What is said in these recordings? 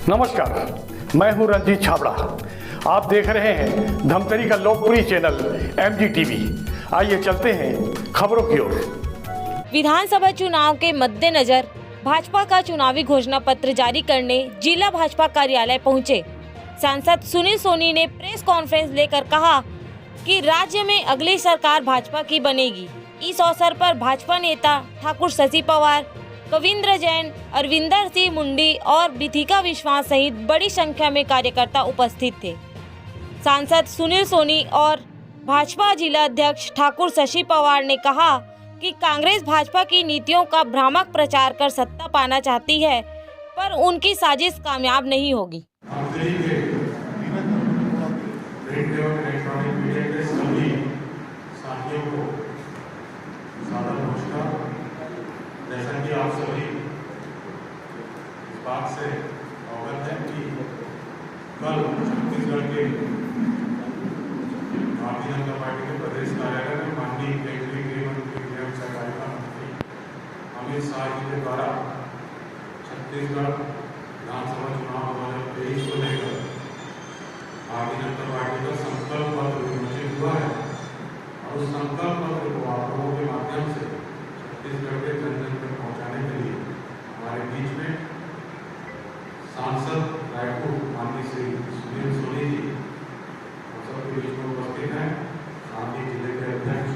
नमस्कार, मैं हूं रंजीत छाबड़ा। आप देख रहे हैं धमतरी का लोकप्रिय चैनल MGTV। आइए चलते हैं खबरों की ओर। विधानसभा चुनाव के मद्देनजर भाजपा का चुनावी घोषणा पत्र जारी करने जिला भाजपा कार्यालय पहुंचे सांसद सुनील सोनी ने प्रेस कॉन्फ्रेंस लेकर कहा कि राज्य में अगली सरकार भाजपा की बनेगी। इस अवसर पर भाजपा नेता ठाकुर शशि पवार, कविंद्र जैन, अरविंदर सिंह मुंडी और बिथिका विश्वास सहित बड़ी संख्या में कार्यकर्ता उपस्थित थे। सांसद सुनील सोनी और भाजपा जिला अध्यक्ष ठाकुर शशि पवार ने कहा कि कांग्रेस भाजपा की नीतियों का भ्रामक प्रचार कर सत्ता पाना चाहती है, पर उनकी साजिश कामयाब नहीं होगी। जैसा कि आप सभी इस बात से अवगत हैं कि कल छत्तीसगढ़ के भारतीय जनता पार्टी के प्रदेश कार्यालय में माननीय केंद्रीय गृह मंत्री एवं सहकारिता मंत्री अमित शाह जी के द्वारा छत्तीसगढ़ विधानसभा चुनाव 2023 को लेकर भारतीय जनता पार्टी का संकल्प पत्र विमोचित हुआ है और उस संकल्प पत्र को आप लोगों के माध्यम से छत्तीसगढ़ के जन जन तक पहुँचाने के लिए हमारे बीच में सांसद रायपुर माननीय श्री सुनील सोनी जी हम सबके बीच में उपस्थित हैं। साथ ही जिले के अध्यक्ष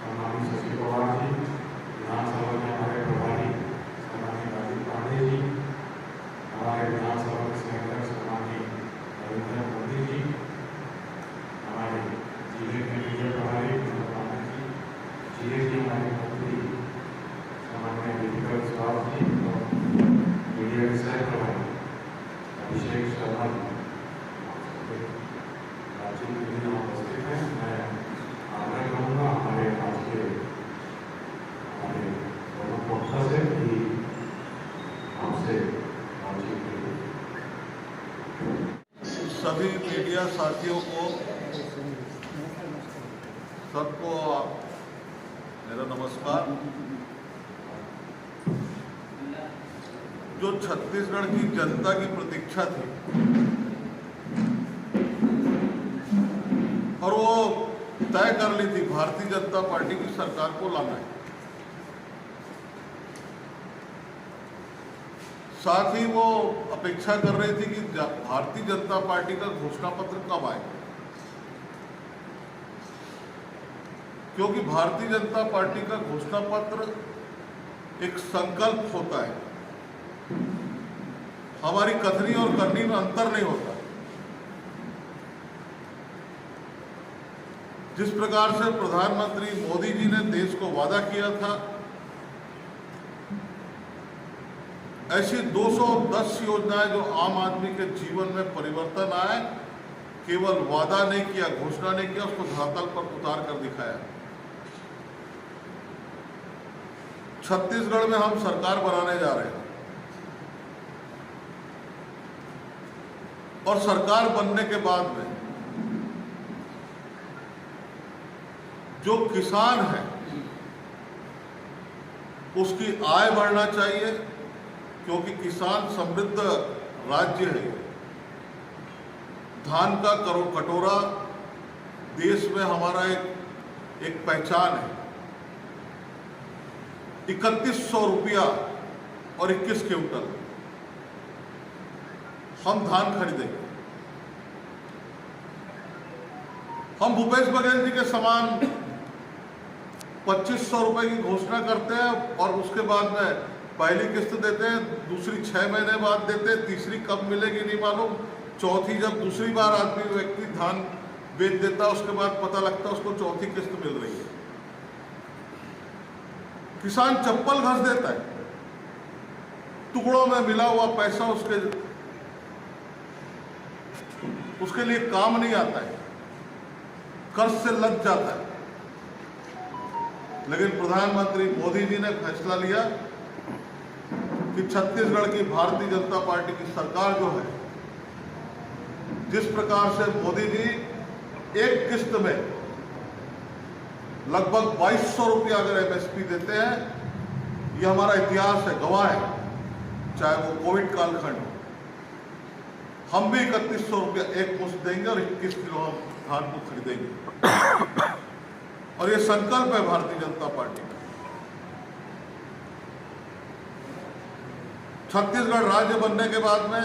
सम्मानित शशि पवार जी, विधानसभा के हमारे प्रभारी सम्मानित राजीव पांडे जी, हमारे विधानसभा के सहायक सम्मानित रविंद्र मोदी जी, हमारे जिले के मीडिया प्रभारी जिले के हमारे मंत्री सामान्य बिथिका विश्वास जी और मीडिया के सह प्रभारी अभिषेक शर्मा राजीव के लिए उपस्थित हैं। मैं आग्रह करूँगा हमारे आज के हमारे दोनों पक्ष से कि हमसे बातचीत करें। सभी मीडिया साथियों को सबको मेरा नमस्कार। जो छत्तीसगढ़ की जनता की प्रतीक्षा थी और वो तय कर ली थी भारतीय जनता पार्टी की सरकार को लाना है, साथ ही वो अपेक्षा कर रही थी कि भारतीय जनता पार्टी का घोषणा पत्र कब आएगा, क्योंकि भारतीय जनता पार्टी का घोषणा पत्र एक संकल्प होता है। हमारी कथनी और करनी में अंतर नहीं होता। जिस प्रकार से प्रधानमंत्री मोदी जी ने देश को वादा किया था, ऐसी 210 योजनाएं जो आम आदमी के जीवन में परिवर्तन आए, केवल वादा नहीं किया, घोषणा नहीं किया, उसको धरातल पर उतार कर दिखाया। छत्तीसगढ़ में हम सरकार बनाने जा रहे हैं और सरकार बनने के बाद में जो किसान है उसकी आय बढ़ना चाहिए, क्योंकि किसान समृद्ध राज्य है। धान का कटोरा देश में हमारा एक पहचान है। 3100 रुपया और 21 क्विंटल हम धान खरीदेंगे। हम भूपेश बघेल जी के समान 2500 रुपए की घोषणा करते हैं और उसके बाद में पहली किस्त देते हैं, दूसरी 6 महीने बाद देते हैं, तीसरी कब मिलेगी नहीं मालूम, चौथी जब दूसरी बार आदमी व्यक्ति धान बेच देता है उसके बाद पता लगता है उसको चौथी किस्त मिल रही है। किसान चप्पल घस देता है, टुकड़ों में मिला हुआ पैसा उसके लिए काम नहीं आता है, कर्ज से लग जाता है। लेकिन प्रधानमंत्री मोदी जी ने फैसला लिया कि छत्तीसगढ़ की भारतीय जनता पार्टी की सरकार जो है, जिस प्रकार से मोदी जी एक किस्त में लगभग 2200 रुपया अगर MSP देते हैं, ये हमारा इतिहास है, गवाह है, चाहे वो कोविड कालखंड हो, हम भी 3100 रुपया एक मुश्त देंगे और 21 किलो हम धान को खरीदेंगे। और ये संकल्प है भारतीय जनता पार्टी का। छत्तीसगढ़ राज्य बनने के बाद में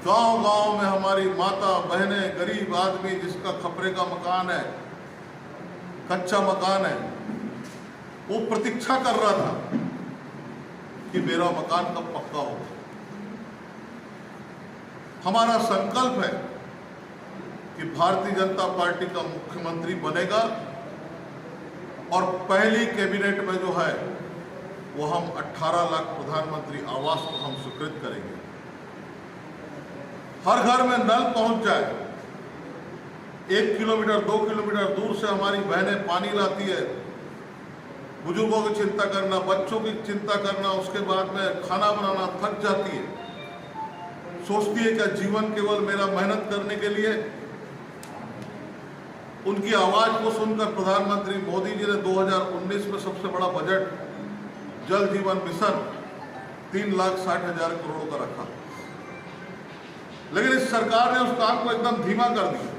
गांव-गांव में हमारी माता बहनें, गरीब आदमी जिसका खपरे का मकान है, कच्चा मकान है, वो प्रतीक्षा कर रहा था कि मेरा मकान कब पक्का होगा। हमारा संकल्प है कि भारतीय जनता पार्टी का मुख्यमंत्री बनेगा और पहली कैबिनेट में जो है वो हम 18 लाख प्रधानमंत्री आवास को हम स्वीकृत करेंगे। हर घर में नल पहुंच जाए। 1 किलोमीटर 2 किलोमीटर दूर से हमारी बहनें पानी लाती है। बुजुर्गों की चिंता करना, बच्चों की चिंता करना, उसके बाद में खाना बनाना, थक जाती है। सोचती है क्या जीवन केवल मेरा मेहनत करने के लिए। उनकी आवाज को सुनकर प्रधानमंत्री मोदी जी ने 2019 में सबसे बड़ा बजट जल जीवन मिशन 3,60,000 करोड़ का रखा, लेकिन इस सरकार ने उस काम को एकदम धीमा कर दिया।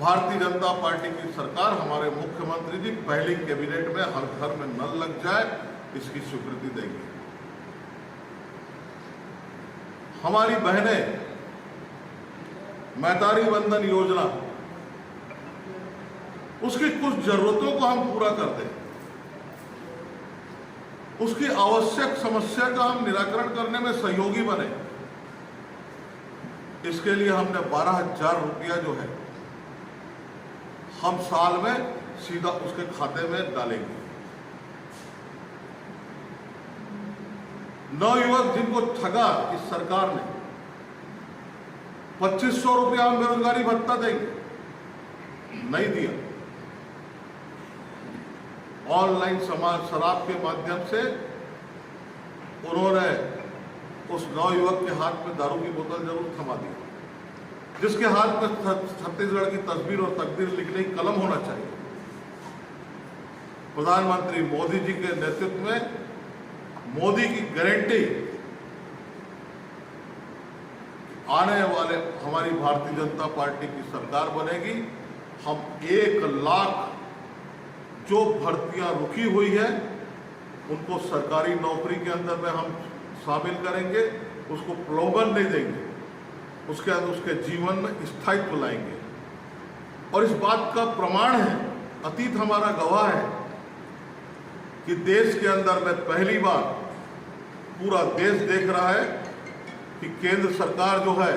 भारतीय जनता पार्टी की सरकार, हमारे मुख्यमंत्री जी पहली कैबिनेट में हर घर में नल लग जाए इसकी स्वीकृति देंगे। हमारी बहनें मैतारी वंदन योजना, उसकी कुछ जरूरतों को हम पूरा कर दें, उसकी आवश्यक समस्या का हम निराकरण करने में सहयोगी बने। इसके लिए हमने 12,000 रुपया जो है हम साल में सीधा उसके खाते में डालेंगे। नवयुवक जिनको ठगा इस सरकार ने, 2500 रुपया हम बेरोजगारी भत्ता देंगे, नहीं दिया। ऑनलाइन शराब के माध्यम से उन्होंने उस नवयुवक के हाथ में दारू की बोतल जरूर थमा दी, जिसके हाथ में छत्तीसगढ़ की तस्वीर और तकदीर लिखने की कलम होना चाहिए। प्रधानमंत्री मोदी जी के नेतृत्व में मोदी की गारंटी, आने वाले हमारी भारतीय जनता पार्टी की सरकार बनेगी। हम 1 लाख जो भर्तियां रुकी हुई है उनको सरकारी नौकरी के अंदर में हम शामिल करेंगे, उसको प्रलोभन नहीं देंगे, उसके अंदर उसके जीवन में स्थायित्व लाएंगे। और इस बात का प्रमाण है, अतीत हमारा गवाह है कि देश के अंदर में पहली बार पूरा देश देख रहा है कि केंद्र सरकार जो है,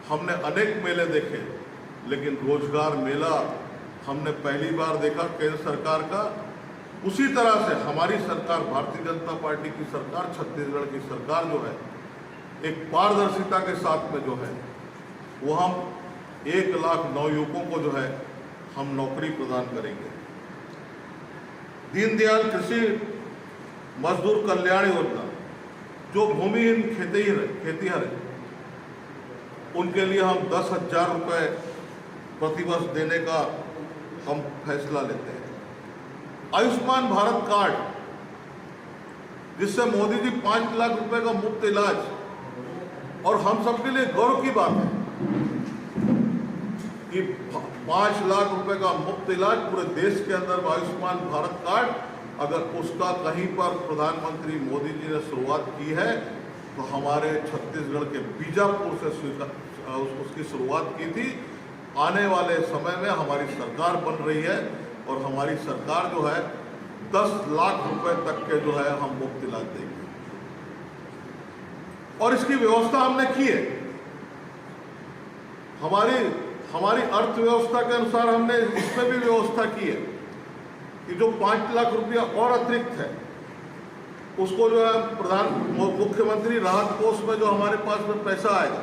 हमने अनेक मेले देखे लेकिन रोजगार मेला हमने पहली बार देखा केंद्र सरकार का। उसी तरह से हमारी सरकार, भारतीय जनता पार्टी की सरकार, छत्तीसगढ़ की सरकार जो है, एक पारदर्शिता के साथ में जो है वो हम 1 लाख नवयुवकों को जो है हम नौकरी प्रदान करेंगे। दीनदयाल कृषि मजदूर कल्याण योजना, जो भूमिहीन खेतीहर है, उनके लिए हम 10,000 रुपये प्रतिवर्ष देने का हम फैसला लेते हैं। आयुष्मान भारत कार्ड, जिससे मोदी जी 5 लाख रुपए का मुफ्त इलाज, और हम सबके लिए गौरव की बात है कि 5 लाख रुपए का मुफ्त इलाज पूरे देश के अंदर आयुष्मान भारत कार्ड, अगर उसका कहीं पर प्रधानमंत्री मोदी जी ने शुरुआत की है तो हमारे छत्तीसगढ़ के बीजापुर से उसकी शुरुआत की थी। आने वाले समय में हमारी सरकार बन रही है और हमारी सरकार जो है 10 लाख रुपए तक के जो है हम मुफ्त इलाज देंगे, और इसकी व्यवस्था हमने की है। हमारी अर्थव्यवस्था के अनुसार हमने इसमें भी व्यवस्था की है कि जो 5 लाख रुपया और अतिरिक्त है उसको जो है मुख्यमंत्री राहत कोष में जो हमारे पास में पैसा आएगा,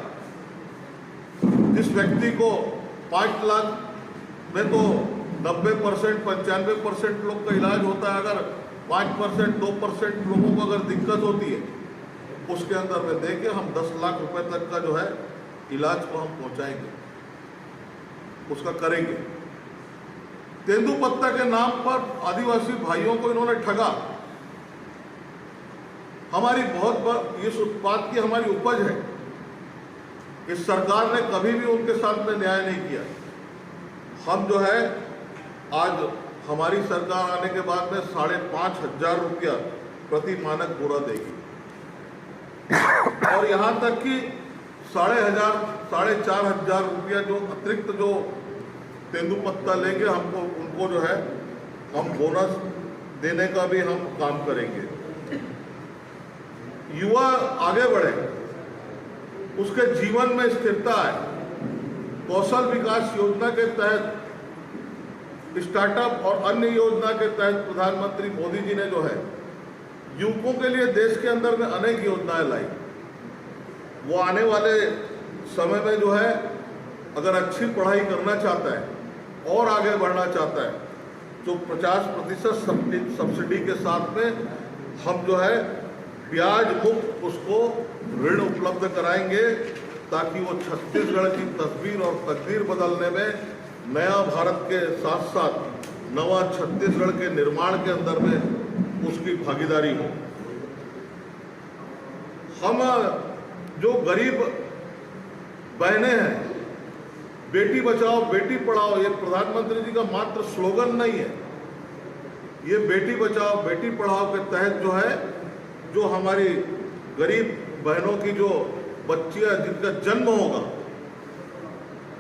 जिस व्यक्ति को 5 लाख में तो 90% 95% लोग का इलाज होता है, अगर 5% 2% लोगों को अगर दिक्कत होती है उसके अंदर में देके हम 10 लाख रुपए तक का जो है इलाज को हम पहुंचाएंगे, उसका करेंगे। तेंदुपत्ता के नाम पर आदिवासी भाइयों को इन्होंने ठगा। हमारी इस उत्पाद की हमारी उपज है। इस सरकार ने कभी भी उनके साथ में न्याय नहीं किया। हम जो है आज हमारी सरकार आने के बाद में 5,500 रुपया प्रति मानक बोरा देगी और यहाँ तक कि 4,500 रुपया जो अतिरिक्त जो तेंदुपत्ता लेंगे हमको उनको जो है हम बोनस देने का भी हम काम करेंगे। युवा आगे बढ़े, उसके जीवन में स्थिरता आए। कौशल विकास योजना के तहत, स्टार्टअप और अन्य योजना के तहत प्रधानमंत्री मोदी जी ने जो है युवकों के लिए देश के अंदर में अनेक योजनाएं लाई। वो आने वाले समय में जो है अगर अच्छी पढ़ाई करना चाहता है और आगे बढ़ना चाहता है तो 50% सब्सिडी के साथ में हम जो है ब्याज मुक्त उसको ऋण उपलब्ध कराएंगे ताकि वो छत्तीसगढ़ की तस्वीर और तकदीर बदलने में, नया भारत के साथ साथ नवा छत्तीसगढ़ के निर्माण के अंदर में उसकी भागीदारी हो। हम जो गरीब बहनें हैं, बेटी बचाओ बेटी पढ़ाओ, ये प्रधानमंत्री जी का मात्र स्लोगन नहीं है। ये बेटी बचाओ बेटी पढ़ाओ के तहत जो है, जो हमारी गरीब बहनों की जो बच्चियां जिनका जन्म होगा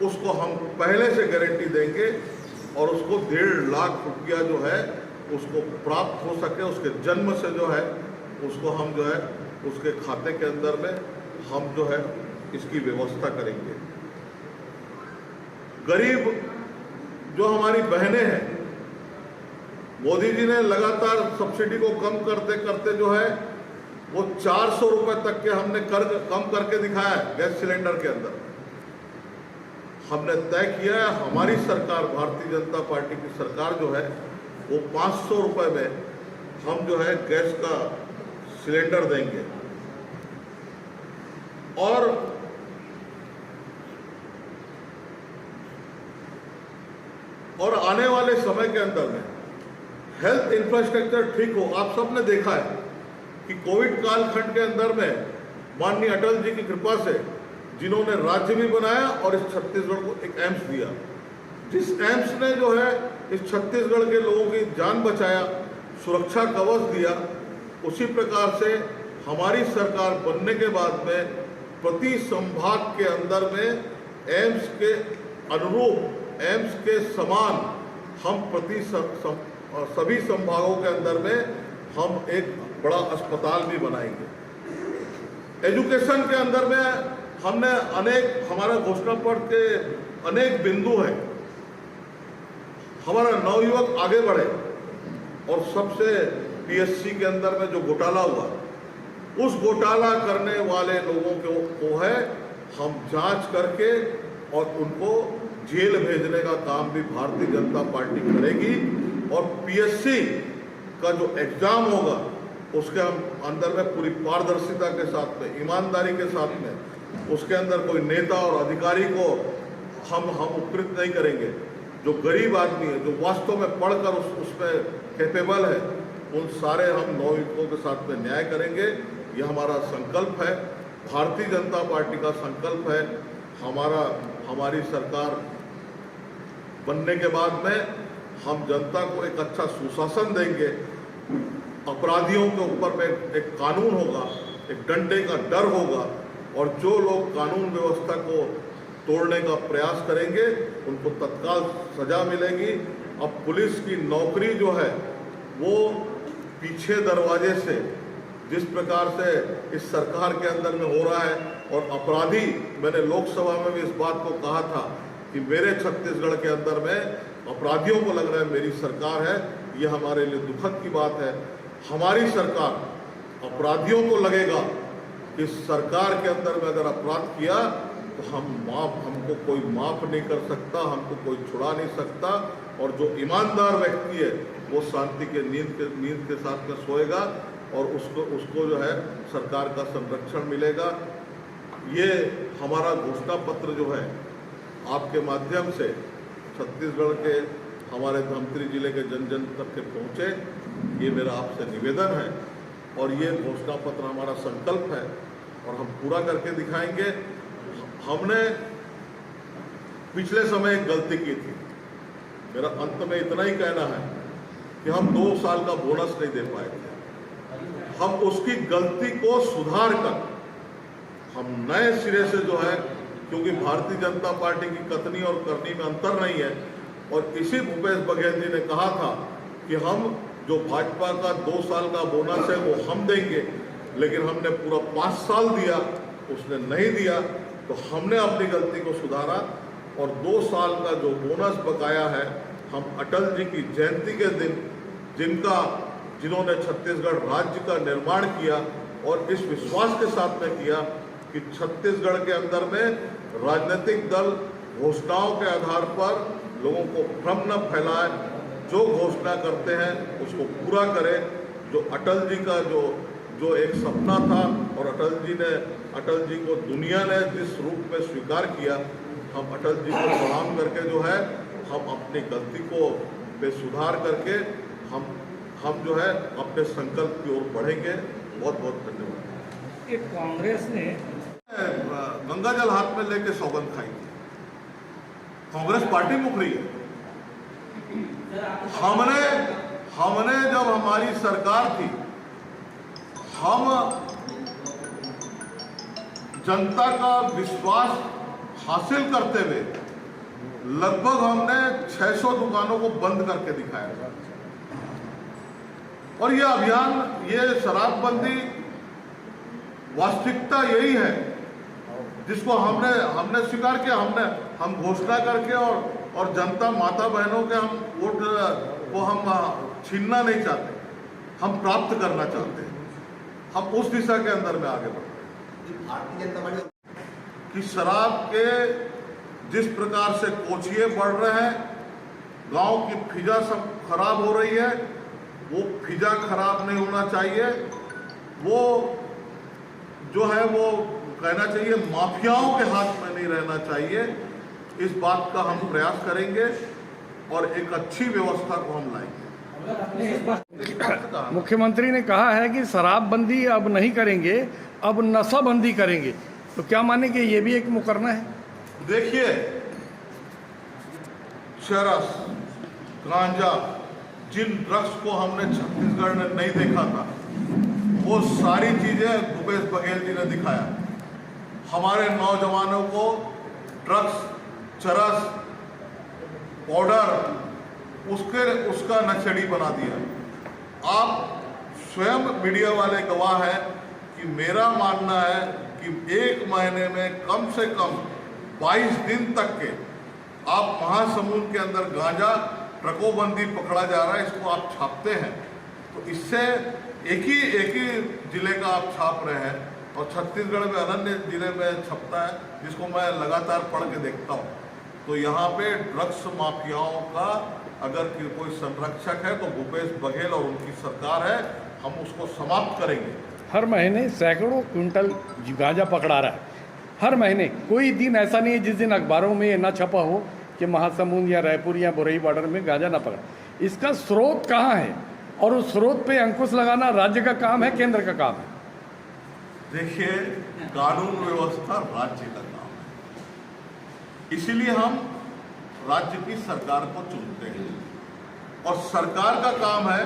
उसको हम पहले से गारंटी देंगे और उसको 1.5 लाख रुपया जो है उसको प्राप्त हो सके। उसके जन्म से जो है उसको हम जो है उसके खाते के अंदर में हम जो है इसकी व्यवस्था करेंगे। गरीब जो हमारी बहनें हैं, मोदी जी ने लगातार सब्सिडी को कम करते करते जो है वो 400 रुपए तक के हमने कम करके दिखाया है गैस सिलेंडर के अंदर। हमने तय किया है, हमारी सरकार भारतीय जनता पार्टी की सरकार जो है वो 500 रुपए में हम जो है गैस का सिलेंडर देंगे। और आने वाले समय के अंदर में हेल्थ इंफ्रास्ट्रक्चर ठीक हो। आप सबने देखा है कि कोविड कालखंड के अंदर में माननीय अटल जी की कृपा से जिन्होंने राज्य भी बनाया और इस छत्तीसगढ़ को एक एम्स दिया, जिस एम्स ने जो है इस छत्तीसगढ़ के लोगों की जान बचाया, सुरक्षा कवच दिया, उसी प्रकार से हमारी सरकार बनने के बाद में प्रति संभाग के अंदर में एम्स के अनुरूप, एम्स के समान हम सभी संभागों के अंदर में हम एक बड़ा अस्पताल भी बनाएंगे। एजुकेशन के अंदर में हमने हमारा घोषणा पत्र के अनेक बिंदु हैं। हमारा नवयुवक आगे बढ़े और सबसे पीएससी के अंदर में जो घोटाला हुआ, उस घोटाला करने वाले लोगों को है हम जांच करके और उनको जेल भेजने का काम भी भारतीय जनता पार्टी करेगी। और पीएससी का जो एग्जाम होगा उसके हम अंदर में पूरी पारदर्शिता के साथ में, ईमानदारी के साथ में, उसके अंदर कोई नेता और अधिकारी को हम उपकृत नहीं करेंगे। जो गरीब आदमी है, जो वास्तव में पढ़कर उसमें कैपेबल है, उन सारे हम नवयुवकों के साथ में न्याय करेंगे। ये हमारा संकल्प है, भारतीय जनता पार्टी का संकल्प है। हमारी सरकार बनने के बाद में हम जनता को एक अच्छा सुशासन देंगे। अपराधियों के ऊपर में एक कानून होगा, एक डंडे का डर होगा और जो लोग कानून व्यवस्था को तोड़ने का प्रयास करेंगे उनको तत्काल सजा मिलेगी। अब पुलिस की नौकरी जो है वो पीछे दरवाजे से, जिस प्रकार से इस सरकार के अंदर में हो रहा है, और अपराधी, मैंने लोकसभा में भी इस बात को कहा था कि मेरे छत्तीसगढ़ के अंदर में अपराधियों को लग रहा है मेरी सरकार है। ये हमारे लिए दुखद की बात है। हमारी सरकार, अपराधियों को लगेगा कि सरकार के अंदर में अगर अपराध किया तो हमको कोई माफ नहीं कर सकता, हमको कोई छुड़ा नहीं सकता। और जो ईमानदार व्यक्ति है वो शांति के नींद के साथ में सोएगा और उसको जो है सरकार का संरक्षण मिलेगा। ये हमारा घोषणा पत्र जो है आपके माध्यम से छत्तीसगढ़ के हमारे धमतरी जिले के जन जन तक के पहुँचे, ये मेरा आपसे निवेदन है। और ये घोषणा पत्र हमारा संकल्प है और हम पूरा करके दिखाएंगे। हमने पिछले समय एक गलती की थी। मेरा अंत में इतना ही कहना है कि हम 2 साल का बोनस नहीं दे पाए थे। हम उसकी गलती को सुधार कर हम नए सिरे से जो है, क्योंकि भारतीय जनता पार्टी की कथनी और करनी में अंतर नहीं है, और इसी भूपेश बघेल जी ने कहा था कि हम जो भाजपा का 2 साल का बोनस है वो हम देंगे, लेकिन हमने पूरा 5 साल दिया, उसने नहीं दिया। तो हमने अपनी गलती को सुधारा और 2 साल का जो बोनस बकाया है हम अटल जी की जयंती के दिन, जिन्होंने छत्तीसगढ़ राज्य का निर्माण किया और इस विश्वास के साथ में किया कि छत्तीसगढ़ के अंदर में राजनीतिक दल घोषणाओं के आधार पर लोगों को भ्रम न फैलाए, जो घोषणा करते हैं उसको पूरा करें। जो अटल जी का जो एक सपना था और अटल जी को दुनिया ने जिस रूप में स्वीकार किया, हम अटल जी को प्रणाम करके जो है हम अपनी गलती को पे सुधार करके हम जो है अपने संकल्प की ओर बढ़ेंगे। बहुत बहुत धन्यवाद। एक कांग्रेस ने गंगा जल हाथ में लेके सौगंध खाई थी। कांग्रेस पार्टी मुख रही है। हमने जब हमारी सरकार थी, हम जनता का विश्वास हासिल करते हुए लगभग हमने 600 दुकानों को बंद करके दिखाया था। और ये अभियान, ये शराबबंदी वास्तविकता यही है जिसको हमने स्वीकार किया। हम घोषणा करके और जनता माता बहनों के हम वोट को हम छीनना नहीं चाहते, हम प्राप्त करना चाहते हैं। हम उस दिशा के अंदर में आगे बढ़ रहे हैं कि शराब के जिस प्रकार से कोचिए बढ़ रहे हैं, गांव की फिजा सब खराब हो रही है, वो फिजा खराब नहीं होना चाहिए। वो जो है वो कहना चाहिए माफियाओं के हाथ में नहीं रहना चाहिए। इस बात का हम प्रयास करेंगे और एक अच्छी व्यवस्था को हम लाएंगे। मुख्यमंत्री ने कहा है कि शराबबंदी अब नहीं करेंगे, अब नशाबंदी करेंगे, तो क्या माने कि ये भी एक मुकरना है? देखिए, चरस, गांजा, जिन ड्रग्स को हमने छत्तीसगढ़ में नहीं देखा था, वो सारी चीजें भूपेश बघेल जी ने दिखाया। हमारे नौजवानों को ड्रग्स, चरस, पाउडर उसका नक्शड़ी बना दिया। आप स्वयं मीडिया वाले गवाह हैं कि मेरा मानना है कि 1 महीने में कम से कम 22 दिन तक के आप महासमुंद के अंदर गांजा ट्रकोबंदी पकड़ा जा रहा है, इसको आप छापते हैं तो इससे एक ही जिले का आप छाप रहे हैं और छत्तीसगढ़ में अन्य जिले में छपता है, जिसको मैं लगातार पढ़ के देखता हूँ। तो यहाँ पे ड्रग्स माफियाओं का अगर कोई संरक्षक है तो भूपेश बघेल और उनकी सरकार है, हम उसको समाप्त करेंगे। हर महीने सैकड़ों क्विंटल गांजा पकड़ा रहा है, हर महीने। कोई दिन ऐसा नहीं है जिस दिन अखबारों में ये ना छपा हो कि महासमुंद या रायपुर या बोरई बॉर्डर में गांजा ना पकड़ा। इसका स्रोत कहाँ है और उस स्रोत पे अंकुश लगाना राज्य का काम है, केंद्र का काम है? देखिए, कानून व्यवस्था राज्य का काम है, इसीलिए हम राज्य की सरकार को चुनते हैं और सरकार का काम है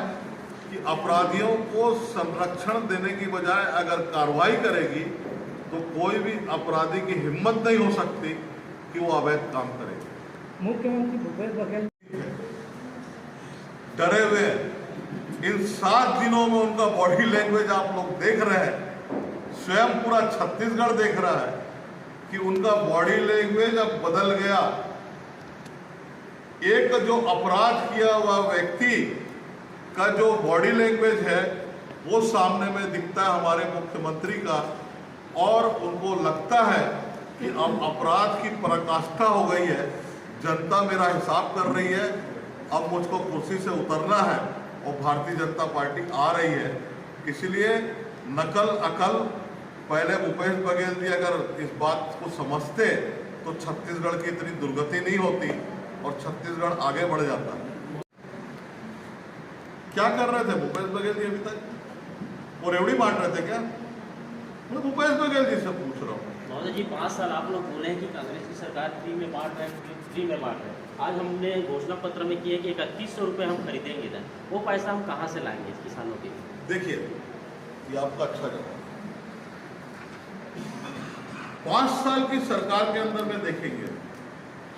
कि अपराधियों को संरक्षण देने की बजाय अगर कार्रवाई करेगी तो कोई भी अपराधी की हिम्मत नहीं हो सकती कि वो अवैध काम करेगा। मुख्यमंत्री भूपेश बघेल डरे हुए इन 7 दिनों में उनका बॉडी लैंग्वेज आप लोग देख रहे हैं, स्वयं पूरा छत्तीसगढ़ देख रहा है कि उनका बॉडी लैंग्वेज अब बदल गया। एक जो अपराध किया हुआ व्यक्ति का जो बॉडी लैंग्वेज है वो सामने में दिखता है हमारे मुख्यमंत्री का, और उनको लगता है कि अब अपराध की पराकाष्ठा हो गई है, जनता मेरा हिसाब कर रही है, अब मुझको कुर्सी से उतरना है और भारतीय जनता पार्टी आ रही है। इसलिए नकल अकल, पहले भूपेश बघेल जी अगर इस बात को समझते तो छत्तीसगढ़ की इतनी दुर्गति नहीं होती और छत्तीसगढ़ आगे बढ़ जाता। क्या कर रहे थे भूपेश बघेल जी अभी तक? वो रेवड़ी बांट रहे थे क्या? मैं भूपेश बघेल जी से पूछ रहा हूँ। महोदय जी 5 साल आप लोग बोले हैं कि कांग्रेस की सरकार फ्री में बांट रहे हैं। आज हमने घोषणा पत्र में किया कि 3100 रुपये हम खरीदेंगे था, वो पैसा हम कहाँ से लाएंगे किसानों के लिए? देखिए, ये आपका अच्छा जवाब। 5 साल की सरकार के अंदर में देखेंगे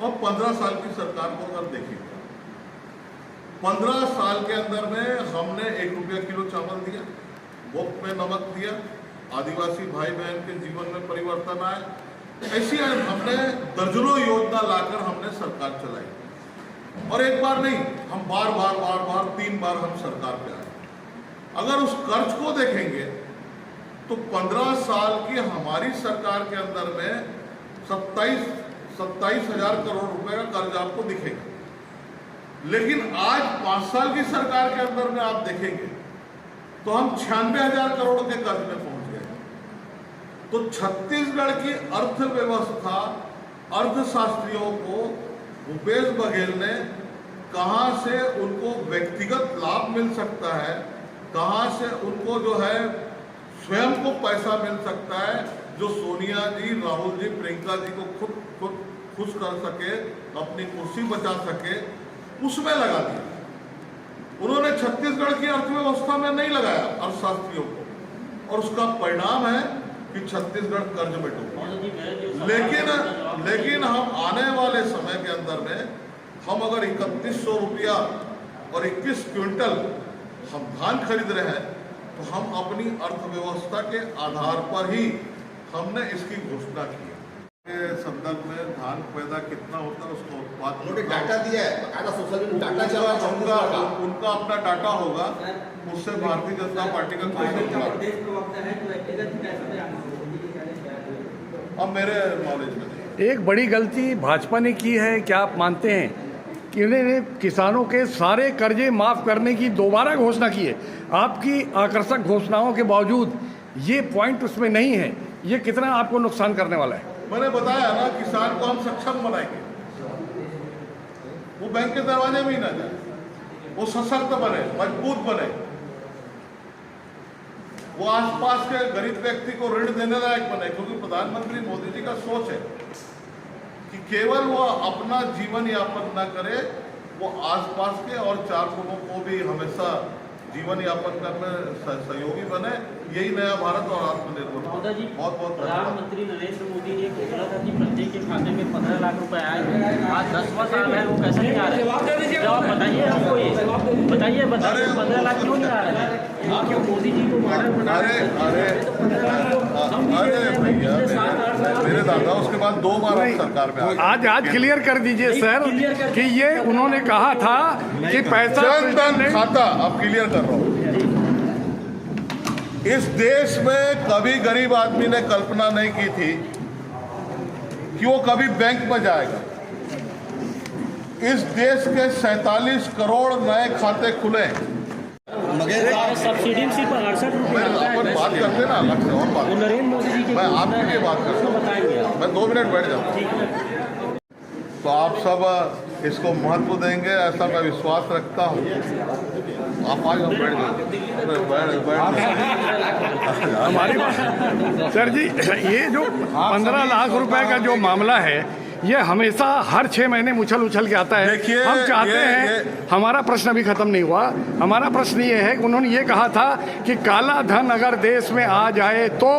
और 15 साल की सरकार को अगर देखेंगे, 15 साल के अंदर में हमने 1 रुपया किलो चावल दिया, मुफ्त में नमक दिया, आदिवासी भाई बहन के जीवन में परिवर्तन आए, ऐसी हमने दर्जनों योजना लाकर हमने सरकार चलाई। और एक बार नहीं, हम बार 3 बार हम सरकार पे आए। अगर उस कर्ज को देखेंगे तो 15 साल की हमारी सरकार के अंदर में 27,000 करोड़ रुपए का कर्ज आपको दिखेगा। लेकिन आज 5 साल की सरकार के अंदर में आप देखेंगे तो हम 96,000 करोड़ के कर्ज में पहुंच गए। तो छत्तीसगढ़ की अर्थव्यवस्था, अर्थशास्त्रियों को भूपेश बघेल ने कहां से उनको व्यक्तिगत लाभ मिल सकता है, कहां से उनको जो है स्वयं को पैसा मिल सकता है, जो सोनिया जी, राहुल जी, प्रियंका जी को खुद खुश कर सके, अपनी कुर्सी बचा सके, उसमें लगा दिया। उन्होंने छत्तीसगढ़ की अर्थव्यवस्था में नहीं लगाया अर्थशास्त्रियों को, और उसका परिणाम है कि छत्तीसगढ़ कर्ज में डूबा। लेकिन हम आने वाले समय के अंदर में हम अगर 3100 रुपया और 21 क्विंटल हम धान खरीद रहे हैं तो हम अपनी अर्थव्यवस्था के आधार पर ही हमने इसकी घोषणा की है। संदर्भ में धान पैदा कितना होता है, उसका उत्पादन डाटा दिया है, डाटा चला, उनका अपना डाटा होगा, उससे भारतीय जनता पार्टी का कोई अब मेरे नॉलेज में एक बड़ी गलती भाजपा ने की है, क्या आप मानते हैं कि उन्होंने किसानों के सारे कर्जे माफ करने की दोबारा घोषणा की है? आपकी आकर्षक घोषणाओं के बावजूद ये पॉइंट उसमें नहीं है, ये कितना आपको नुकसान करने वाला है? मैंने बताया ना, किसान को हम सक्षम बनाएंगे, वो बैंक के दरवाजे में ही ना जाए, वो सशक्त बने, मजबूत बने, वो आसपास के गरीब व्यक्ति को ऋण देने लायक बने। क्योंकि प्रधानमंत्री मोदी जी का सोच है कि केवल वो अपना जीवन यापन न करे, वो आसपास के और 4 लोगों को भी हमेशा जीवन यापन करने सहयोगी बने। यही नया भारत और आत्मनिर्भर मोदी जी, बहुत प्रधानमंत्री नरेंद्र मोदी ने बोला था कि प्रत्येक के खाते में 15 लाख रुपए आए। आज 10वां साल है, वो कैसे नहीं आ रहे? जवाब बताइए हमको, ये बताइए 15 लाख क्यों नहीं आ रहे हैं? क्यों मोदी जी को मॉडल बना? अरे भैया, मेरे दादा उसके बाद 2 बार सरकार में आज क्लियर कर दीजिए सर कि ये उन्होंने कहा था कि पैसा जनधन खाता, अब क्लियर कर रहा हूँ। इस देश में कभी गरीब आदमी ने कल्पना नहीं की थी कि वो कभी बैंक में जाएगा। इस देश के 47 करोड़ नए खाते खुले। सब्सिडी सिर्फ 68 रुपये अपन बात करते ना अलग से, और बात नरेंद्र मोदी जी मैं आपके लिए बात करता हूँ, बताएंगे। मैं 2 मिनट बैठ जाऊँ तो आप सब इसको महत्व देंगे, ऐसा मैं विश्वास रखता हूँ। आप आज हम बैठ हमारी सर जी, ये जो 15 लाख रुपए का जो मामला है, ये हमेशा हर 6 महीने उछल के आता है। देखिए, हम चाहते हैं, हमारा प्रश्न अभी खत्म नहीं हुआ। हमारा प्रश्न ये है कि उन्होंने ये कहा था कि काला धन अगर देश में आ जाए तो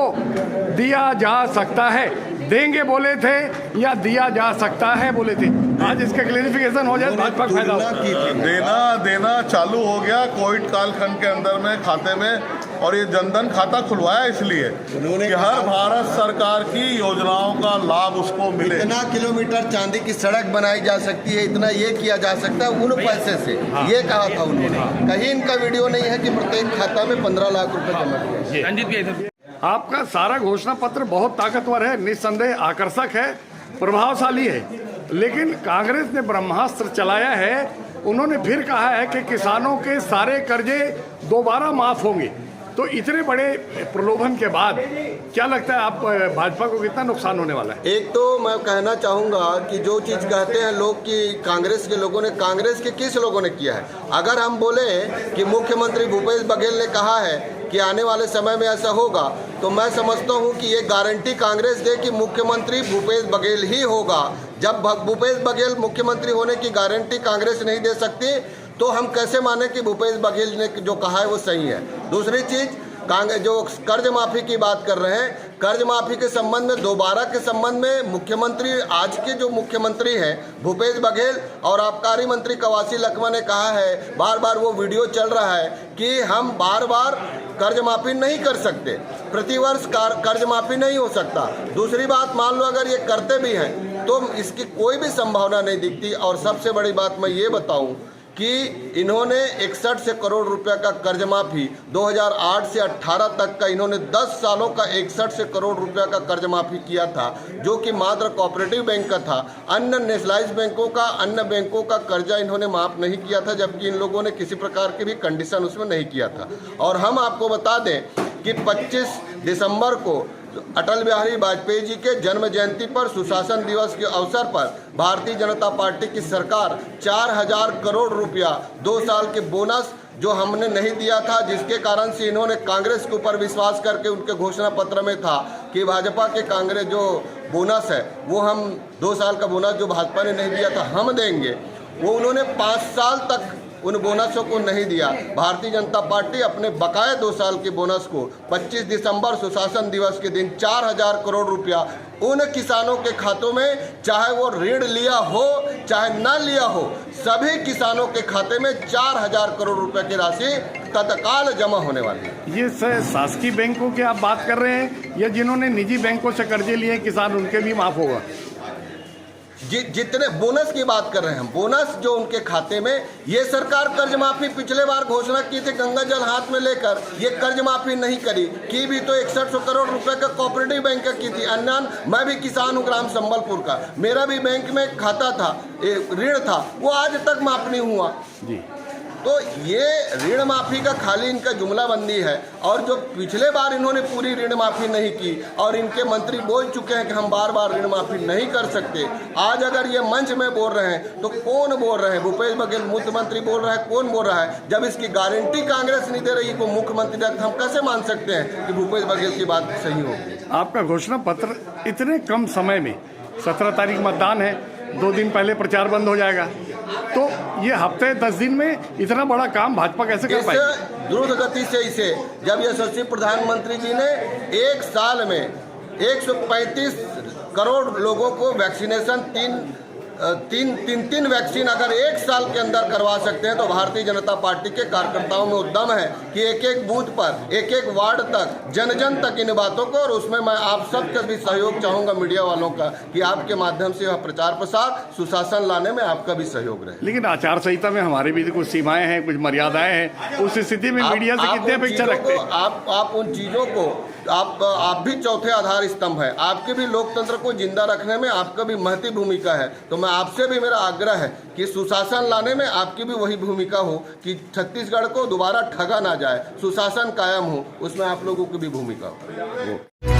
दिया जा सकता है, देंगे बोले थे या दिया जा सकता है बोले थे। आज इसका क्लेरिफिकेशन हो जाए, भाजपा को फायदा होगा। देना चालू हो गया कोविड कालखंड के अंदर में खाते में, और ये जनधन खाता खुलवाया इसलिए कि हर भारत सरकार की योजनाओं का लाभ उसको मिले। इतना किलोमीटर चांदी की सड़क बनाई जा सकती है, इतना ये किया जा सकता है उन पैसे से, ये कहा था उन्होंने। कहीं इनका वीडियो नहीं है कि प्रत्येक खाता में 15 लाख रुपए जमा किया। आपका सारा घोषणा पत्र बहुत ताकतवर है, निस्संदेह आकर्षक है, प्रभावशाली है, लेकिन कांग्रेस ने ब्रह्मास्त्र चलाया है। उन्होंने फिर कहा है कि किसानों के सारे कर्जे दोबारा माफ होंगे। तो इतने बड़े प्रलोभन के बाद क्या लगता है आप भाजपा को कितना नुकसान होने वाला है? एक तो मैं कहना चाहूँगा कि जो चीज़ कहते हैं लोग कि कांग्रेस के लोगों ने, कांग्रेस के किस लोगों ने किया है? अगर हम बोले कि मुख्यमंत्री भूपेश बघेल ने कहा है कि आने वाले समय में ऐसा होगा, तो मैं समझता हूं कि ये गारंटी कांग्रेस दे कि मुख्यमंत्री भूपेश बघेल ही होगा। जब भूपेश बघेल मुख्यमंत्री होने की गारंटी कांग्रेस नहीं दे सकती, तो हम कैसे माने कि भूपेश बघेल ने जो कहा है वो सही है। दूसरी चीज़, कांग्रेस जो कर्ज माफी की बात कर रहे हैं, कर्ज माफी के संबंध में दोबारा के संबंध में मुख्यमंत्री, आज के जो मुख्यमंत्री हैं भूपेश बघेल और आबकारी मंत्री कवासी लखमा ने कहा है, बार बार वो वीडियो चल रहा है कि हम बार बार कर्ज माफी नहीं कर सकते, प्रतिवर्ष कर्ज माफी नहीं हो सकता। दूसरी बात, मान लो अगर ये करते भी हैं तो इसकी कोई भी संभावना नहीं दिखती। और सबसे बड़ी बात मैं ये बताऊं कि इन्होंने 61 करोड़ रुपया का कर्ज माफी 2008 से 18 तक का, इन्होंने 10 सालों का 61 करोड़ रुपया का कर्ज माफी किया था, जो कि मात्र कोऑपरेटिव बैंक का था। अन्य नेशनलाइज्ड बैंकों का, अन्य बैंकों का कर्जा इन्होंने माफ नहीं किया था, जबकि इन लोगों ने किसी प्रकार की भी कंडीशन उसमें नहीं किया था। और हम आपको बता दें कि 25 दिसंबर को अटल बिहारी वाजपेयी जी के जन्म जयंती पर सुशासन दिवस के अवसर पर भारतीय जनता पार्टी की सरकार 4000 करोड़ रुपया 2 साल के बोनस जो हमने नहीं दिया था, जिसके कारण से इन्होंने कांग्रेस के ऊपर विश्वास करके, उनके घोषणा पत्र में था कि भाजपा के कांग्रेस जो बोनस है वो हम 2 साल का बोनस जो भाजपा ने नहीं दिया था हम देंगे, वो उन्होंने 5 साल तक उन बोनसों को नहीं दिया। भारतीय जनता पार्टी अपने बकाए 2 साल के बोनस को 25 दिसंबर सुशासन दिवस के दिन 4000 करोड़ रुपया उन किसानों के खातों में, चाहे वो ऋण लिया हो चाहे ना लिया हो, सभी किसानों के खाते में 4000 करोड़ रुपए की राशि तत्काल जमा होने वाली है। ये शासकीय बैंकों की आप बात कर रहे हैं या जिन्होंने निजी बैंकों से कर्जे लिए किसान, उनके भी माफ होगा? जितने बोनस की बात कर रहे हैं हम, बोनस जो उनके खाते में, ये सरकार कर्ज माफी पिछले बार घोषणा की थी गंगा जल हाथ में लेकर, ये कर्ज माफी नहीं करी की भी तो 61 करोड़ रुपए का कोऑपरेटिव बैंक का की थी। अन्य मैं भी किसान हूँ ग्राम संबलपुर का, मेरा भी बैंक में खाता था, ऋण था, वो आज तक माफ नहीं हुआ जी। तो ये ऋण माफी का खाली इनका जुमलाबंदी है। और जो पिछले बार इन्होंने पूरी ऋण माफी नहीं की और इनके मंत्री बोल चुके हैं कि हम बार बार ऋण माफी नहीं कर सकते, आज अगर ये मंच में बोल रहे हैं तो कौन बोल रहे हैं? भूपेश बघेल मुख्यमंत्री बोल रहा है, कौन बोल रहा है? जब इसकी गारंटी कांग्रेस नहीं दे रही को मुख्यमंत्री, हम कैसे मान सकते हैं कि भूपेश बघेल की बात सही होगी? आपका घोषणा पत्र इतने कम समय में, 17 तारीख मतदान है, 2 दिन पहले प्रचार बंद हो जाएगा, तो ये हफ्ते 10 दिन में इतना बड़ा काम भाजपा कैसे कर पाएगी? द्रुत गति से इसे, जब यशस्वी प्रधानमंत्री जी ने 1 साल में 135 करोड़ लोगों को वैक्सीनेशन, तीन वैक्सीन अगर 1 साल के अंदर करवा सकते हैं, तो भारतीय जनता पार्टी के कार्यकर्ताओं में उद्यम है कि एक बूथ पर, एक वार्ड तक, जन जन तक इन बातों को, और उसमें मैं आप सबका भी सहयोग चाहूंगा, मीडिया वालों का, कि आपके माध्यम से प्रचार प्रसार, सुशासन लाने में आपका भी सहयोग रहे। लेकिन आचार संहिता में हमारी भी कुछ सीमाएं हैं, कुछ मर्यादाएं हैं, उस स्थिति में मीडिया से कितनी अपेक्षा रखते हैं? आप उन चीजों को, आप भी चौथे आधार स्तंभ है, आपके भी लोकतंत्र को जिंदा रखने में आपका भी महती भूमिका है। तो मैं आपसे भी, मेरा आग्रह है कि सुशासन लाने में आपकी भी वही भूमिका हो कि छत्तीसगढ़ को दोबारा ठगा ना जाए, सुशासन कायम हो, उसमें आप लोगों की भी भूमिका हो।